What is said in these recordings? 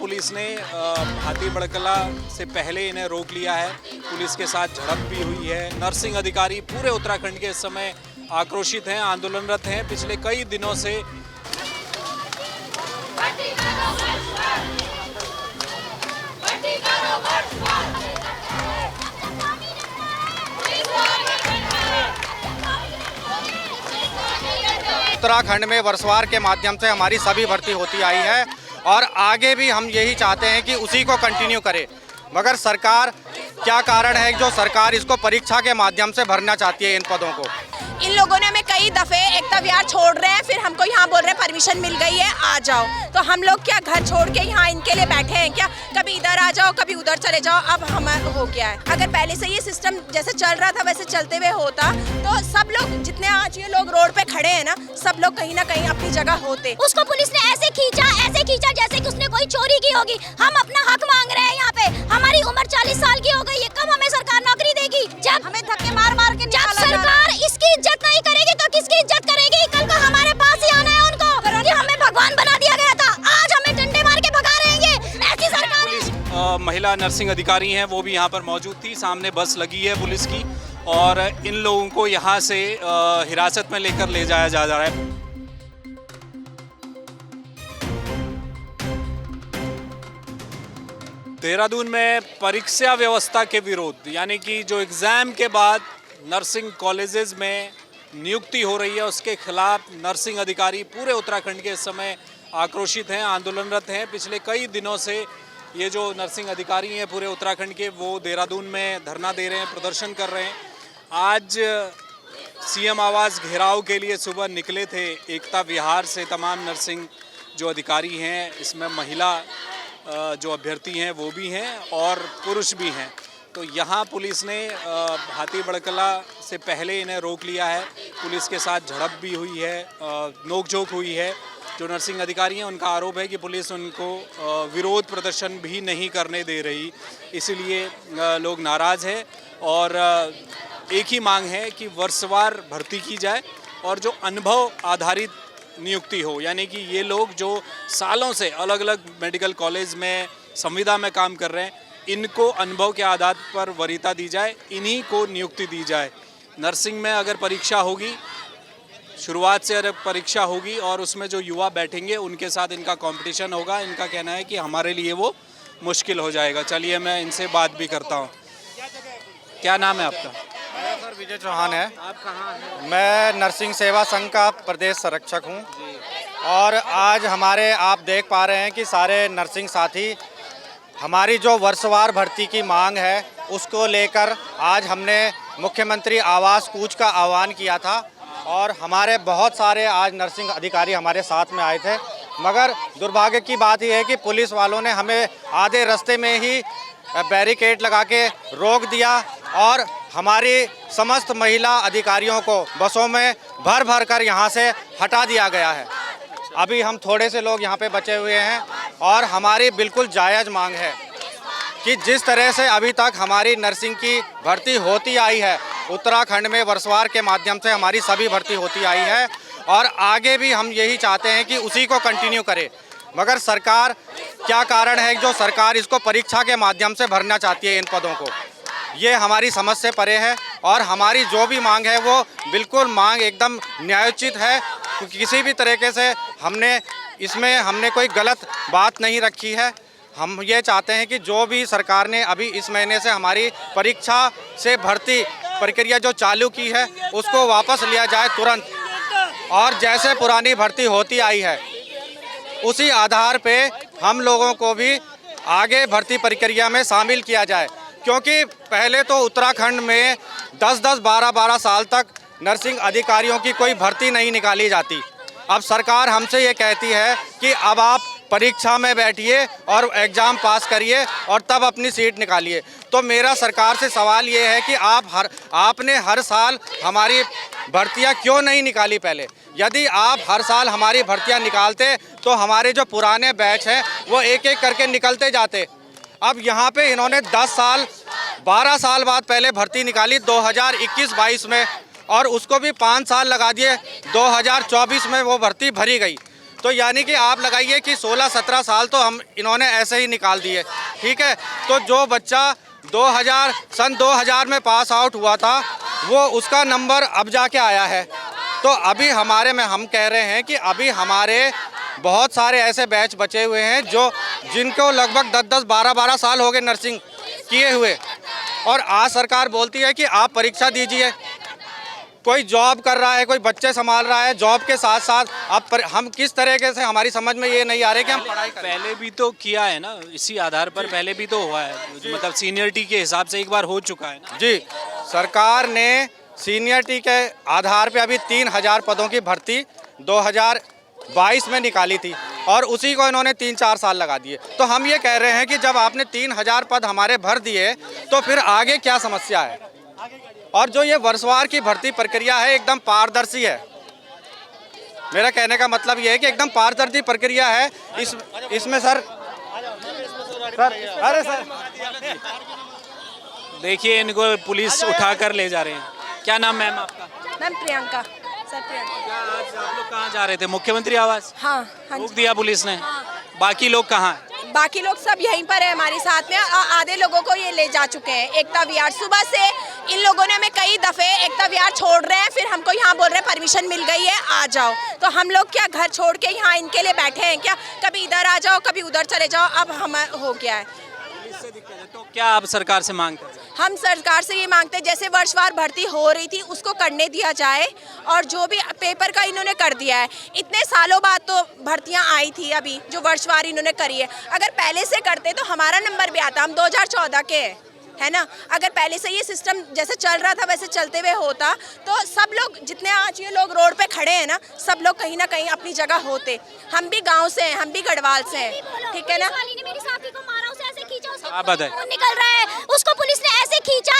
Police ने हाथी बड़कला से पहले इन्हें रोक लिया है। पुलिस के साथ झड़प भी हुई है। नर्सिंग अधिकारी पूरे उत्तराखंड के इस समय आक्रोशित हैं, आंदोलनरत हैं। पिछले कई दिनों से उत्तराखंड में वर्षवार के माध्यम से हमारी सभी भर्ती होती आई है और आगे भी हम यही चाहते हैं कि उसी को कंटिन्यू करे। मगर सरकार क्या कारण है जो सरकार इसको परीक्षा के माध्यम से भरना चाहती है इन पदों को। इन लोगों ने हमें कई दफे एकता विहार छोड़ रहे हैं, फिर हमको यहाँ बोल रहे हैं परमिशन मिल गई है आ जाओ। तो हम लोग क्या घर छोड़ के यहाँ इनके लिए बैठे हैं क्या? कभी इधर आ जाओ कभी उधर चले जाओ। अब हम हो गया है, अगर पहले से ये सिस्टम जैसे चल रहा था वैसे चलते हुए होता तो सब लोग जितने आज ये लोग रोड पे खड़े हैं ना, सब लोग कहीं ना कहीं अपनी जगह होते। उसको पुलिस ने ऐसे खींचा जैसे कि उसने कोई चोरी की होगी। हम अपना हक मांग रहे हैं यहाँ पे। हमारी उम्र 40 साल की हो गई है, कब हमें सरकार नौकरी देगी? जब हमें धक्के मार मार के जब सरकार इसकी इज्जत नहीं करेगी तो किसकी इज्जत करेगी? कल को हमारे पास ही आना है उनको कि हमें भगवान बना दिया गया था, आज हमें डंडे मार के भगा रहे हैं। ऐसी सरकार। पुलिस महिला नर्सिंग अधिकारी हैं, वो भी यहाँ पर मौजूद थी। सामने बस लगी है पुलिस की और इन लोगों को यहाँ से हिरासत में लेकर ले जाया जा रहा है। देहरादून में परीक्षा व्यवस्था के विरोध, यानी कि जो एग्ज़ाम के बाद नर्सिंग कॉलेजेस में नियुक्ति हो रही है उसके खिलाफ नर्सिंग अधिकारी पूरे उत्तराखंड के इस समय आक्रोशित हैं, आंदोलनरत हैं। पिछले कई दिनों से ये जो नर्सिंग अधिकारी हैं पूरे उत्तराखंड के, वो देहरादून में धरना दे रहे हैं, प्रदर्शन कर रहे हैं। आज सीएम आवास घेराव के लिए सुबह निकले थे एकता विहार से तमाम नर्सिंग जो अधिकारी हैं, इसमें महिला जो अभ्यर्थी हैं वो भी हैं और पुरुष भी हैं। तो यहाँ पुलिस ने हाथी बड़कला से पहले इन्हें रोक लिया है। पुलिस के साथ झड़प भी हुई है, नोकझोंक हुई है। जो नर्सिंग अधिकारी हैं उनका आरोप है कि पुलिस उनको विरोध प्रदर्शन भी नहीं करने दे रही, इसलिए लोग नाराज़ हैं और एक ही मांग है कि वर्षवार भर्ती की जाए और जो अनुभव आधारित नियुक्ति हो, यानी कि ये लोग जो सालों से अलग अलग मेडिकल कॉलेज में संविदा में काम कर रहे हैं, इनको अनुभव के आधार पर वरीयता दी जाए, इन्हीं को नियुक्ति दी जाए। नर्सिंग में अगर परीक्षा होगी, शुरुआत से अगर परीक्षा होगी और उसमें जो युवा बैठेंगे उनके साथ इनका कंपटीशन होगा, इनका कहना है कि हमारे लिए वो मुश्किल हो जाएगा। चलिए मैं इनसे बात भी करता हूँ। क्या नाम है आपका? सर विजय चौहान है। आप कहाँ हैं? मैं नर्सिंग सेवा संघ का प्रदेश संरक्षक हूँ और आज हमारे आप देख पा रहे हैं कि सारे नर्सिंग साथी हमारी जो वर्षवार भर्ती की मांग है उसको लेकर आज हमने मुख्यमंत्री आवास कूच का आह्वान किया था और हमारे बहुत सारे आज नर्सिंग अधिकारी हमारे साथ में आए थे। मगर दुर्भाग्य की बात यह है कि पुलिस वालों ने हमें आधे रास्ते में ही बैरिकेड लगा के रोक दिया और हमारी समस्त महिला अधिकारियों को बसों में भर भर कर यहाँ से हटा दिया गया है। अभी हम थोड़े से लोग यहाँ पे बचे हुए हैं और हमारी बिल्कुल जायज़ मांग है कि जिस तरह से अभी तक हमारी नर्सिंग की भर्ती होती आई है, उत्तराखंड में वर्षवार के माध्यम से हमारी सभी भर्ती होती आई है और आगे भी हम यही चाहते हैं कि उसी को कंटिन्यू करे। मगर सरकार क्या कारण है जो सरकार इसको परीक्षा के माध्यम से भरना चाहती है इन पदों को। ये हमारी समझ से परे है और हमारी जो भी मांग है वो बिल्कुल मांग एकदम न्यायोचित है। किसी भी तरीके से हमने कोई गलत बात नहीं रखी है। हम ये चाहते हैं कि जो भी सरकार ने अभी इस महीने से हमारी परीक्षा से भर्ती प्रक्रिया जो चालू की है उसको वापस लिया जाए तुरंत, और जैसे पुरानी भर्ती होती आई है उसी आधार पे हम लोगों को भी आगे भर्ती प्रक्रिया में शामिल किया जाए। क्योंकि पहले तो उत्तराखंड में 10-10, 12-12 साल तक नर्सिंग अधिकारियों की कोई भर्ती नहीं निकाली जाती। अब सरकार हमसे ये कहती है कि अब आप परीक्षा में बैठिए और एग्ज़ाम पास करिए और तब अपनी सीट निकालिए। तो मेरा सरकार से सवाल ये है कि आपने हर साल हमारी भर्तियां क्यों नहीं निकाली पहले? यदि आप हर साल हमारी भर्तियां निकालते तो हमारे जो पुराने बैच हैं वो एक एक करके निकलते जाते। अब यहाँ पे इन्होंने 10 साल 12 साल बाद पहले भर्ती निकाली 2021-22 में और उसको भी 5 साल लगा दिए, 2024 में वो भर्ती भरी गई। तो यानी कि आप लगाइए कि 16-17 साल तो हम इन्होंने ऐसे ही निकाल दिए, ठीक है। तो जो बच्चा सन 2000 में पास आउट हुआ था वो उसका नंबर अब जाके आया है। तो अभी हमारे में हम कह रहे हैं कि अभी हमारे बहुत सारे ऐसे बैच बचे हुए हैं जिनको लगभग 10-10, 12-12 साल हो गए नर्सिंग किए हुए, और आज सरकार बोलती है कि आप परीक्षा दीजिए। कोई जॉब कर रहा है, कोई बच्चे संभाल रहा है, जॉब के साथ साथ अब हम किस तरीके से, हमारी समझ में ये नहीं आ रहा है कि हम पढ़ाई करें। पहले भी तो किया है ना, इसी आधार पर पहले भी तो हुआ है, मतलब सीनियरिटी के हिसाब से एक बार हो चुका है ना। जी, सरकार ने सीनियरिटी के आधार पे अभी 3000 पदों की भर्ती 2022 में निकाली थी और उसी को इन्होंने 3-4 साल लगा दिए। तो हम ये कह रहे हैं कि जब आपने 3000 पद हमारे भर दिए तो फिर आगे क्या समस्या है। और जो ये वर्षवार की भर्ती प्रक्रिया है एकदम पारदर्शी है। मेरा कहने का मतलब ये है कि एकदम पारदर्शी प्रक्रिया है। इसमें सर अरे सर देखिए इनको पुलिस उठा कर ले जा रहे हैं। क्या नाम मैम आपका? Ma'am Priyanka, sir Priyanka. क्या आज आप लोग कहाँ जा रहे थे? मुख्यमंत्री आवास हाँ हाँ रोक जी। दिया पुलिस ने? बाकी लोग कहाँ हैं? बाकी लोग सब यहीं पर है हमारे साथ में। आधे लोगों को ये ले जा चुके हैं एकता विहार। सुबह से इन लोगों ने हमें कई दफ़े एकता विहार छोड़ रहे हैं, फिर हमको यहाँ बोल रहे हैं परमिशन मिल गई है आ जाओ। तो हम लोग क्या घर छोड़ के यहाँ इनके लिए बैठे हैं क्या? कभी इधर आ जाओ कभी उधर चले जाओ, अब हम हो गया है। पुलिस से दिक्कत है तो क्या आप सरकार से मांग करते हैं? हम सरकार से ये मांगते हैं जैसे वर्षवार भर्ती हो रही थी उसको करने दिया जाए, और जो भी पेपर का इन्होंने कर दिया है, इतने सालों बाद तो भर्तियां आई थी अभी जो वर्षवार इन्होंने करी है। अगर पहले से करते तो हमारा नंबर भी आता, हम 2014 के है ना। अगर पहले से ये सिस्टम जैसे चल रहा था वैसे चलते हुए होता तो सब लोग जितने आज ये लोग रोड पे खड़े हैं ना, सब लोग कहीं ना कहीं अपनी जगह होते। हम भी गाँव से हैं, हम भी गढ़वाल से हैं, ठीक है ना। मेरी साथी को मारा, उसे ऐसे खींचा, उसका आप बताएं। खून निकल रहा है, उसको पुलिस ने ऐसे खींचा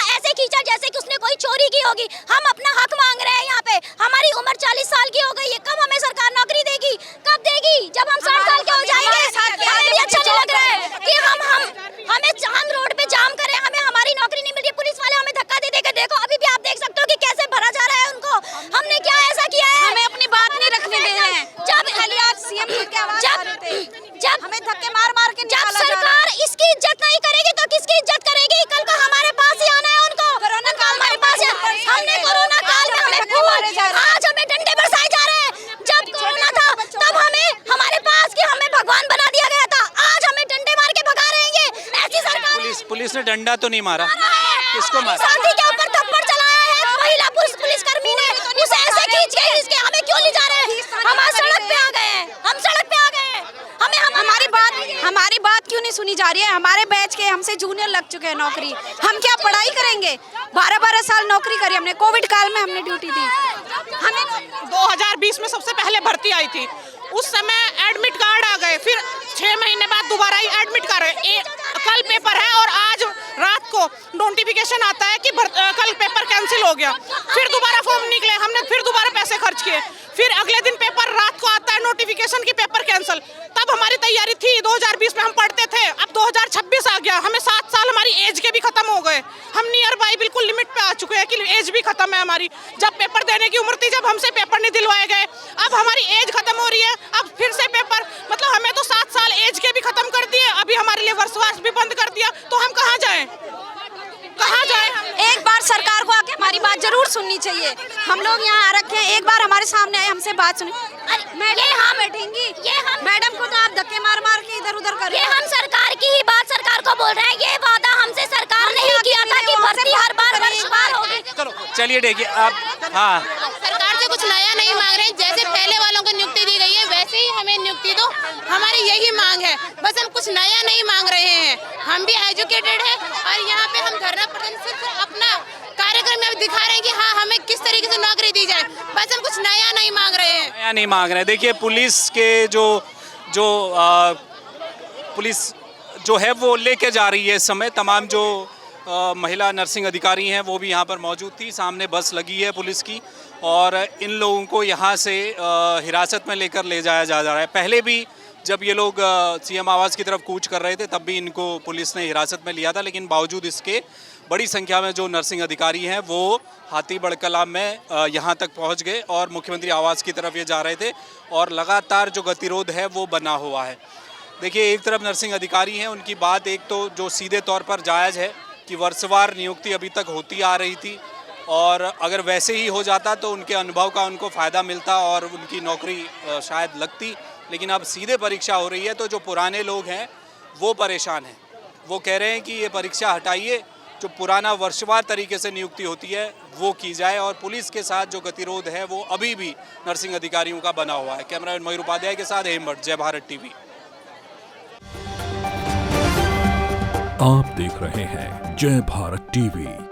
जैसे कि उसने कोई चोरी की होगी। हम अपना हक मांग रहे हैं यहाँ पे। हमारी उम्र 40 साल की हो गई है, कब हमें सरकार नौकरी देगी? कब देगी? जब हम 60 साल के हो जाएंगे। हमें भी अच्छा नहीं लग रहा है कि हम रोड पे जाम करें, हमें हमारी नौकरी नहीं मिल रही। पुलिस वाले हमें धक्का दे देकर, देखो अभी भी आप देख सकते हो कि कैसे भरा जा रहा है उनको। हमने क्या ऐसा किया है? हमें अपनी बात नहीं रखने दे रहे हैं। जब हमें धक्के मार के जब सरकार इसकी इज्जत नहीं करेगी तो किसकी इज्जत करेगी? कल को हमारे पास ही आना है उनको। कोरोना काल हमारे पास है। हमने कोरोना काल में आज हमें डंडे बरसाए जा रहे हैं। जब कोरोना था तब हमें हमारे पास कि हमें भगवान बना दिया गया था, आज हमें डंडे मार के भगा रहे हैं। ये ऐसी सरकार। पुलिस ने डंडा तो नहीं मारा, किसको मारा? साथी के ऊपर थप्पड़ चलाया है महिला पुलिसकर्मी ने, उसे ऐसे खींच के इसके हमें क्यों ले जा रहे हैं? हम आज सड़क पे आ गए हैं, हम सड़क पे आ गए हैं। हमारी बात क्यों नहीं सुनी जा रही है? हमारे बैच के हमसे जूनियर लग चुके हैं नौकरी, हम क्या पढ़ाई करेंगे? 12-12 साल नौकरी करी हमने, कोविड काल में हमने ड्यूटी दी। हमें 2020 में सबसे पहले भर्ती आई थी, उस समय एडमिट कार्ड आ गए, फिर 6 महीने बाद दोबारा ही एडमिट कार्ड। कल पेपर है और आज रात को नोटिफिकेशन आता है कि कल पेपर कैंसिल हो गया। फिर दोबारा फॉर्म निकले, हमने फिर दोबारा पैसे खर्च किए, फिर अगले दिन पेपर रात को आता है नोटिफिकेशन की पेपर कैंसिल। तब हमारी तैयारी थी, 2020 में हम पढ़ते थे, अब 2026 आ गया, हमें 7 साल हमारी एज के भी खत्म हो गए। हम नियर बाई बिल्कुल लिमिट पे आ चुके हैं कि एज भी खत्म है हमारी। जब पेपर देने की उम्र थी, जब हमसे पेपर नहीं दिलवाए गए, अब हमारी एज खत्म हो रही है, अब फिर से पेपर, मतलब हमें तो 7 साल एज के भी खत्म कर दिए, अभी हमारे लिए वर्षवार भी बंद कर दिया, तो हम कहाँ जाएं? कहाँ जाएं हम? एक बार सरकार को आके हमारी बात जरूर सुननी चाहिए। हम लोग यहाँ आ रखे हैं, एक बार हमारे सामने आए, हमसे बात सुनी। मैडम हाँ बैठेंगी, मैडम को तो आप धक्के मार के इधर उधर कर रहे हैं। ये हम सरकार की ही बात सरकार को बोल रहे हैं। ये वादा हमसे सरकार ने ही किया था कि भर्ती हर बार वर्षवार होगी। चलो चलिए देखिए आप। हाँ, सरकार से कुछ नया नहीं मांग रहे हैं, जैसे पहले वालों को नियुक्ति दी गई है वैसे ही हमें नियुक्ति दो, हमारी यही मांग है। बस हम कुछ नया नहीं मांग रहे हैं, हम भी एजुकेटेड हैं और यहाँ पे हम धरना प्रदर्शन सिर्फ अपना कार्यक्रम में दिखा रहे हैं कि हाँ हमें किस तरीके से नौकरी दी जाए, बस हम कुछ नया नहीं मांग रहे हैं। नया नहीं मांग रहे हैं। देखिए पुलिस के पुलिस जो है वो लेके जा रही है इस समय, तमाम जो महिला नर्सिंग अधिकारी हैं वो भी यहाँ पर मौजूद थी। सामने बस लगी है पुलिस की और इन लोगों को यहाँ से हिरासत में लेकर ले जाया जा रहा है। पहले भी जब ये लोग सीएम आवास की तरफ कूच कर रहे थे तब भी इनको पुलिस ने हिरासत में लिया था, लेकिन बावजूद इसके बड़ी संख्या में जो नर्सिंग अधिकारी हैं वो हाथीबढ़ कला में यहाँ तक पहुँच गए और मुख्यमंत्री आवास की तरफ ये जा रहे थे और लगातार जो गतिरोध है वो बना हुआ है। देखिए, एक तरफ नर्सिंग अधिकारी हैं, उनकी बात एक तो जो सीधे तौर पर जायज़ है कि वर्षवार नियुक्ति अभी तक होती आ रही थी और अगर वैसे ही हो जाता तो उनके अनुभव का उनको फ़ायदा मिलता और उनकी नौकरी शायद लगती, लेकिन अब सीधे परीक्षा हो रही है तो जो पुराने लोग हैं वो परेशान हैं। वो कह रहे हैं कि ये परीक्षा हटाइए, जो पुराना वर्षवार तरीके से नियुक्ति होती है वो की जाए और पुलिस के साथ जो गतिरोध है वो अभी भी नर्सिंग अधिकारियों का बना हुआ है। कैमरामैन मयूर उपाध्याय के साथ हेम भट्ट, जय भारत टीवी। आप देख रहे हैं जय भारत टीवी।